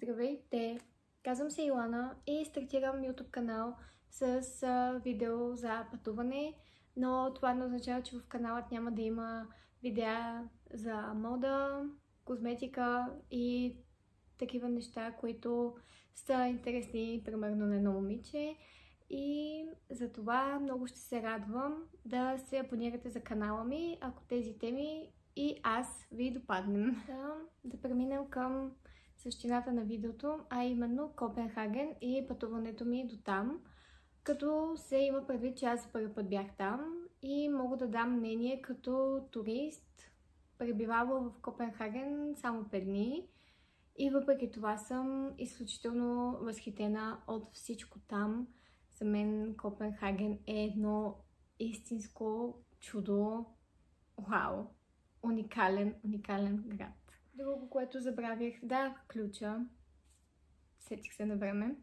Здравейте! Казвам се Илана и стартирам YouTube канал с видео за пътуване, но това не означава, че в каналът няма да има видеа за мода, козметика и такива неща, които са интересни, примерно на едно момиче. И за това много ще се радвам да се абонирате за канала ми, ако тези теми и аз ви допаднем. Да преминем към същината на видеото, а именно Копенхаген и пътуването ми до там. Като се има предвид, че аз за първи път бях там и мога да дам мнение като турист, пребивала в Копенхаген само 5 дни. И въпреки това съм изключително възхитена от всичко там. За мен Копенхаген е едно истинско чудо. Вау! Уникален град. Друго, което забравих да включа, сетих се на време,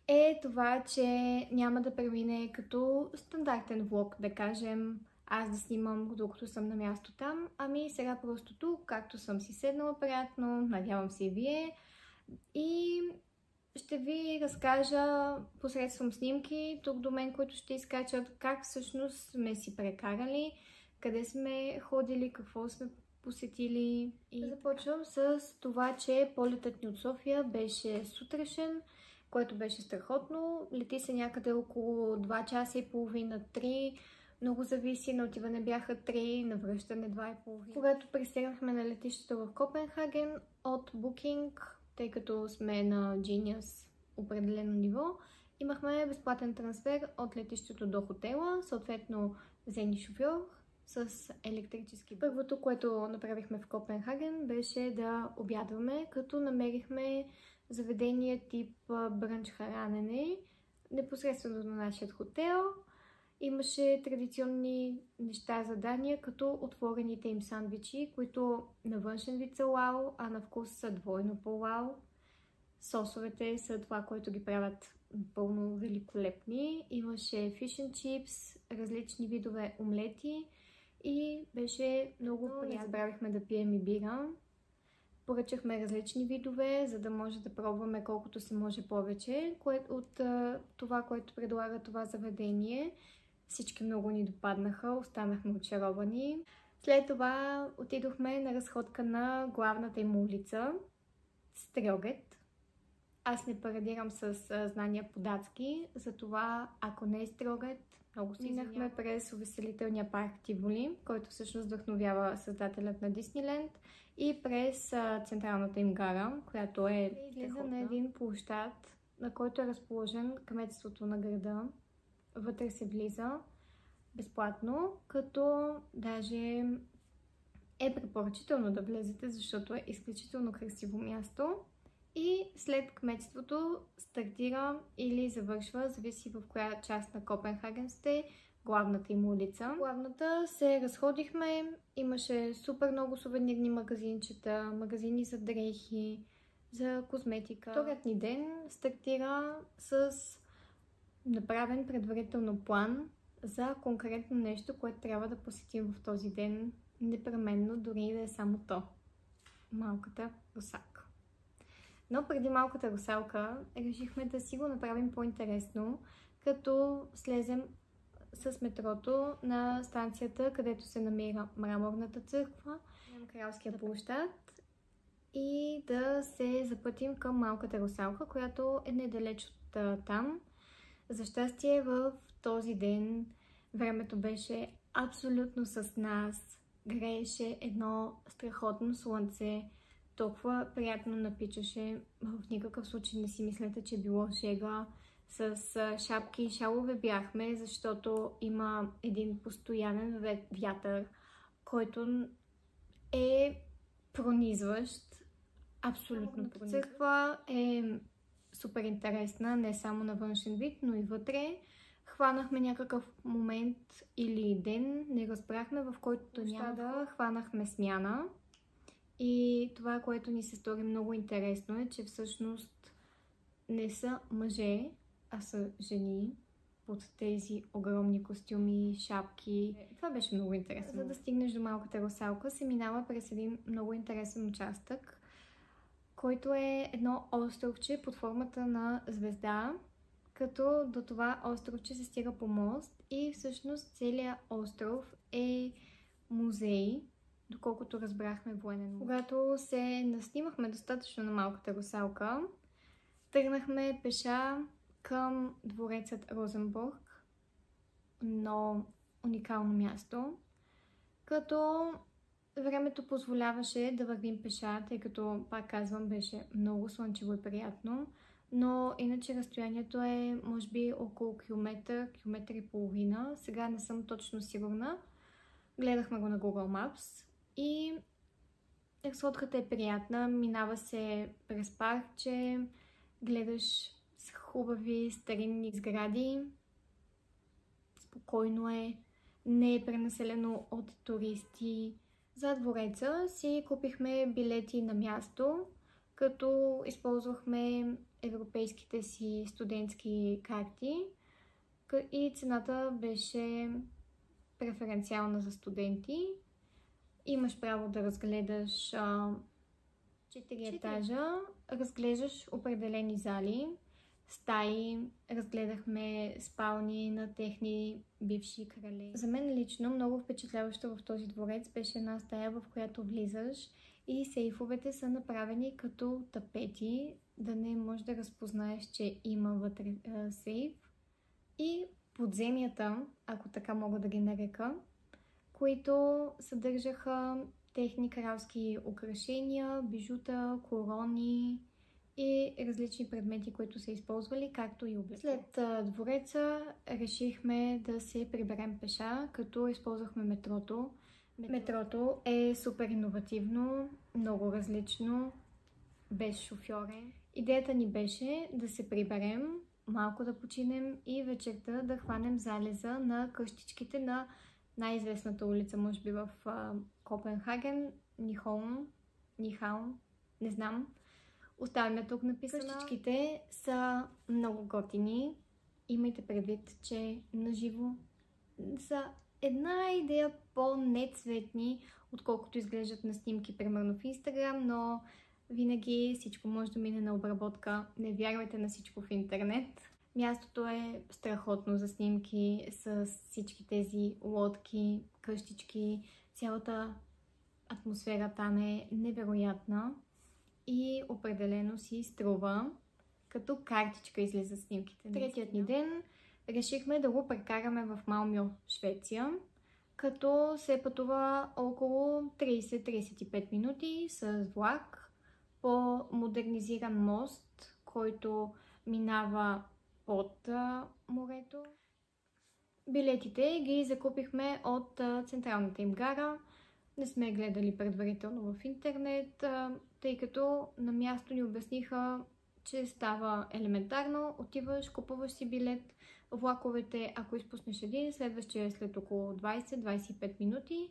е това, че няма да премине като стандартен влог, да кажем, аз да снимам докато съм на място там, ами сега просто тук, както съм си седнала приятно, надявам се и вие, и ще ви разкажа посредством снимки тук до мен, които ще изкачат как всъщност сме си прекарали, къде сме ходили, какво сме посетили. И започвам с това, че полетът ни от София беше сутрешен, което беше страхотно. Лети се някъде около 2 часа и половина, 3. Много зависи, на отиване бяха 3, на връщане 2,5. Когато пристигнахме на летището в Копенхаген от Booking, тъй като сме на Genius определено ниво, имахме безплатен трансфер от летището до хотела, съответно взени шофьор с електрически. Първото, което направихме в Копенхаген, беше да обядваме, като намерихме заведение тип брънч хранене непосредствено на нашия хотел. Имаше традиционни неща за Дания, като отворените им сандвичи, които на външен вид са вау, а на вкус са двойно по-вау. Сосовете са това, което ги правят напълно великолепни. Имаше fish and chips, различни видове омлети и беше много приятно. Не забравихме да пием и бира. Поръчахме различни видове, за да може да пробваме колкото се може повече от това, което предлага това заведение. Всички много ни допаднаха, останахме очаровани. След това отидохме на разходка на главната им улица, Стрьогет. Аз не парадирам с знания по датски, затова ако не е Стрьогет, много си минахме през увеселителния парк Тиволи, който всъщност вдъхновява създателят на Дисниленд, и през централната им гара, която излиза на един площад, на който е разположен кметството на града. Вътре се влиза безплатно, като даже е препоръчително да влезете, защото е изключително красиво място. И след кметството стартира или завършва, зависи в коя част на Копенхаген сте, главната им улица. Главната се разходихме, имаше супер много сувенирни магазинчета, магазини за дрехи, за козметика. Вторият ни ден стартира с направен предварително план за конкретно нещо, което трябва да посетим в този ден непременно, дори да е само то. Малката русалка. Но преди малката русалка решихме да си го направим по-интересно, като слезем с метрото на станцията, където се намира Мраморната църква, Кралския площад, и да се запътим към малката русалка, която е недалеч от там. За щастие в този ден времето беше абсолютно с нас. Грееше едно страхотно слънце. Толкова приятно напичаше. В никакъв случай не си мислете, че е било шега. С шапки и шалове бяхме, защото има един постоянен вятър, който е пронизващ. Абсолютно пронизващ. Църква е супер интересна, не само на външен вид, но и вътре. Хванахме някакъв момент или ден, не разбрахме, в който да хванахме смяна. И това, което ни се стори много интересно, е, че всъщност не са мъже, а са жени под тези огромни костюми, шапки. Това беше много интересно. За да стигнеш до малката русалка, се минава през един много интересен участък. който е едно островче под формата на звезда, като до това островче се стига по мост и всъщност целият остров е музей, доколкото разбрахме военен музей. Когато се наснимахме достатъчно на малката русалка, тръгнахме пеша към дворецът Розенбург, но уникално място, като времето позволяваше да вървим пеша, тъй като, пак казвам, беше много слънчево и приятно, но иначе разстоянието е може би около километър, километър и половина. Сега не съм точно сигурна. Гледахме го на Google Maps и разходката е приятна. Минава се през паркче, гледаш с хубави старинни сгради. Спокойно е, не е пренаселено от туристи. За двореца си купихме билети на място, като използвахме европейските си студентски карти и цената беше преференциална за студенти. Имаш право да разгледаш 4 етажа, разглеждаш определени зали, стаи, разгледахме спални на техни бивши крале. За мен лично много впечатляващо в този дворец беше една стая, в която влизаш и сейфовете са направени като тапети, да не можеш да разпознаеш, че има вътре сейф. И подземията, ако така мога да ги нарека, които съдържаха техни кралски украшения, бижута, корони и различни предмети, които са използвали, както и облекло. След двореца решихме да се приберем пеша, като използвахме метрото. Метрото е супер иновативно, много различно, без шофьори. Идеята ни беше да се приберем, малко да починем и вечерта да хванем залеза на къщичките на най-известната улица, може би в Копенхаген, Нихаун, не знам. Оставяме тук написано. Къщичките са много готини. Имайте предвид, че наживо са една идея по-нецветни, отколкото изглеждат на снимки, примерно в Инстаграм, но винаги всичко може да мине на обработка. Не вярвайте на всичко в интернет. Мястото е страхотно за снимки с всички тези лодки, къщички. Цялата атмосфера там е невероятна и определено си струва. Като картичка излиза снимките. Третият ни ден решихме да го прекараме в Малмьо, Швеция, като се пътува около 30-35 минути с влак по модернизиран мост, който минава под морето. Билетите ги закупихме от централната им гара. Не сме гледали предварително в интернет, тъй като на място ни обясниха, че става елементарно. Отиваш, купуваш си билет. Влаковете, ако изпуснеш един, следващия е след около 20-25 минути.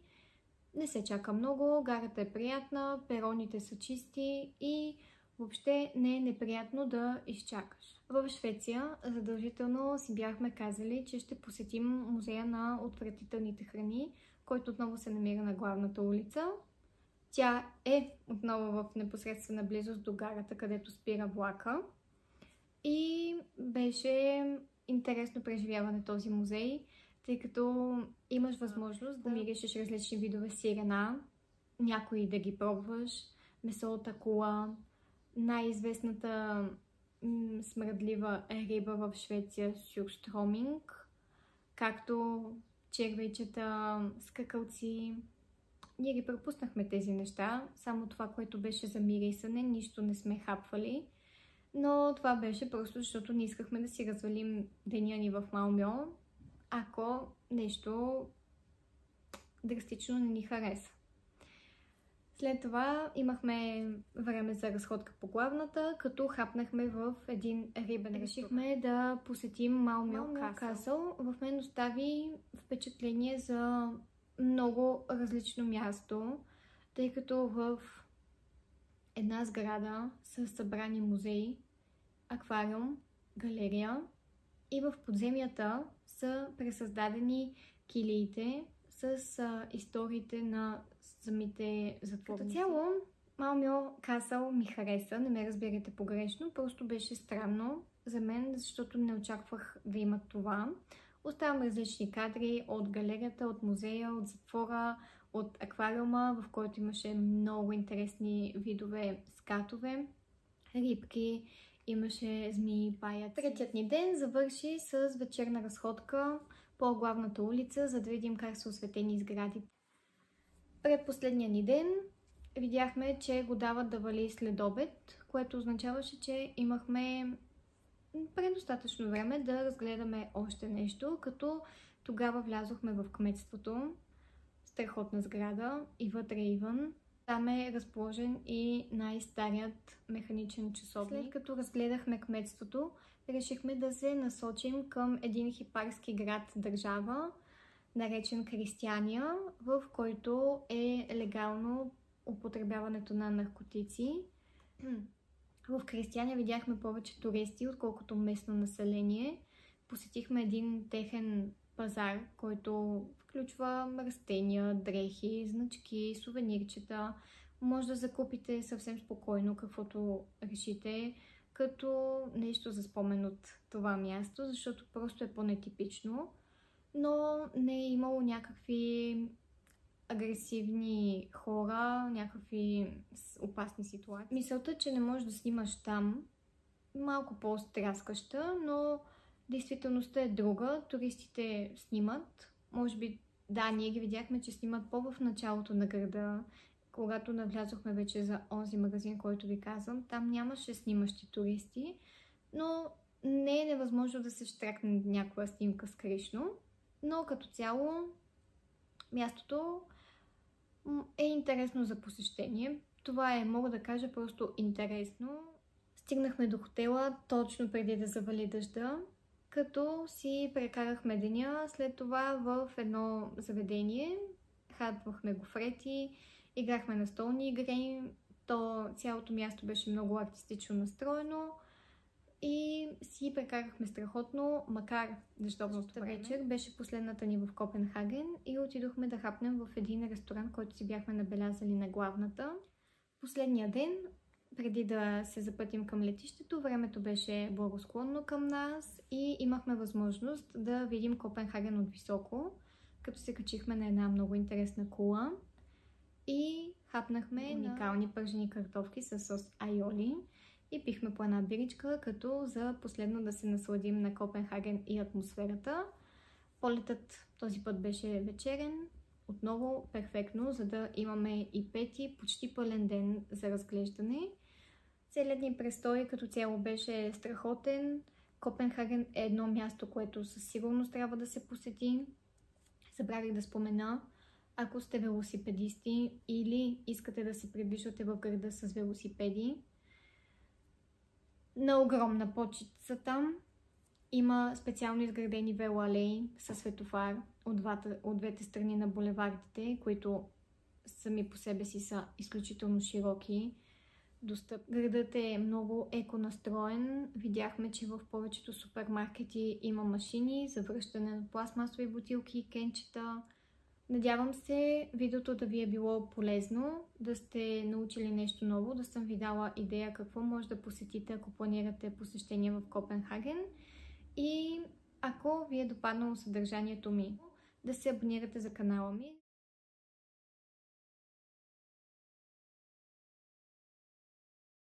Не се чака много, гарата е приятна, пероните са чисти и въобще не е неприятно да изчакаш. В Швеция задължително си бяхме казали, че ще посетим музея на отвратителните храни, който отново се намира на главната улица. Тя е отново в непосредствена близост до гарата, където спира влака. И беше интересно преживяване този музей, тъй като имаш възможност да миришеш различни видове сирена, някои да ги пробваш, месо от акула, най-известната смръдлива риба в Швеция сюрстроминг, както червейчета, скакалци. Ние ги пропуснахме тези неща, само това, което беше за мирисане, нищо не сме хапвали. Но това беше просто защото не искахме да си развалим деня ни в Малмьо, ако нещо драстично не ни хареса. След това имахме време за разходка по главната, като хапнахме в един рибен. Решихме да посетим Малмьо Касъл. В мен остави впечатление за много различно място, тъй като в една сграда са събрани музеи, аквариум, галерия и в подземията са пресъздадени килиите с историите на самите затворници. Като цяло Малмьо Касъл ми хареса, не ме разберете погрешно, просто беше странно за мен, защото не очаквах да има това. Оставам различни кадри от галерията, от музея, от затвора, от аквариума, в който имаше много интересни видове скатове, рибки, имаше змии, паяци. Третият ни ден завърши с вечерна разходка по главната улица, за да видим как са осветени сградите. Предпоследния ни ден видяхме, че го дават да вали след обед, което означаваше, че имахме предостатъчно време да разгледаме още нещо, като тогава влязохме в кметството, страхотна сграда и вътре и вън. Там е разположен и най-старият механичен часовник. След като разгледахме кметството, решихме да се насочим към един хипарски град-държава, наречен Кристиания, в който е легално употребяването на наркотици. В Кристиания видяхме повече туристи, отколкото местно население. Посетихме един техен пазар, който включва растения, дрехи, значки, сувенирчета. Може да закупите съвсем спокойно каквото решите, като нещо за спомен от това място, защото просто е по-нетипично. Но не е имало някакви агресивни хора, някакви опасни ситуации. Мисълта, че не можеш да снимаш там, малко по-стряскаща, но действителността е друга. Туристите снимат. Може би, да, ние ги видяхме, че снимат по-в началото на града. Когато навлязохме вече за онзи магазин, който ви казвам, там нямаше снимащи туристи, но не е невъзможно да се штракне някоя снимка скришно. Но като цяло мястото е интересно за посещение. Това е, мога да кажа, просто интересно. Стигнахме до хотела точно преди да завали дъжда, като си прекарахме деня след това в едно заведение. Хапвахме гофрети, играхме на столни игри. Цялото място беше много артистично настроено и си прекарахме страхотно, макар дъждовната вечер. Беше последната ни в Копенхаген и отидохме да хапнем в един ресторант, който си бяхме набелязали на главната. Последния ден, преди да се запътим към летището, времето беше благосклонно към нас и имахме възможност да видим Копенхаген от високо, като се качихме на една много интересна кула и хапнахме уникални пържени картофки с сос айоли и пихме по една биричка, като за последно да се насладим на Копенхаген и атмосферата. Полетът този път беше вечерен, отново перфектно, за да имаме и пети, почти пълен ден за разглеждане. Целият ни престой като цяло беше страхотен. Копенхаген е едно място, което със сигурност трябва да се посети. Забравих да спомена, ако сте велосипедисти или искате да се придвижвате в града с велосипеди, на огромна почица там има специално изградени велоалеи със светофар от двете страни на булевардите, които сами по себе си са изключително широки. Градът е много еконастроен. Видяхме, че в повечето супермаркети има машини за връщане на пластмасови бутилки, кенчета. Надявам се видеото да ви е било полезно, да сте научили нещо ново, да съм ви дала идея какво може да посетите, ако планирате посещение в Копенхаген. И ако ви е допаднало съдържанието ми, да се абонирате за канала ми.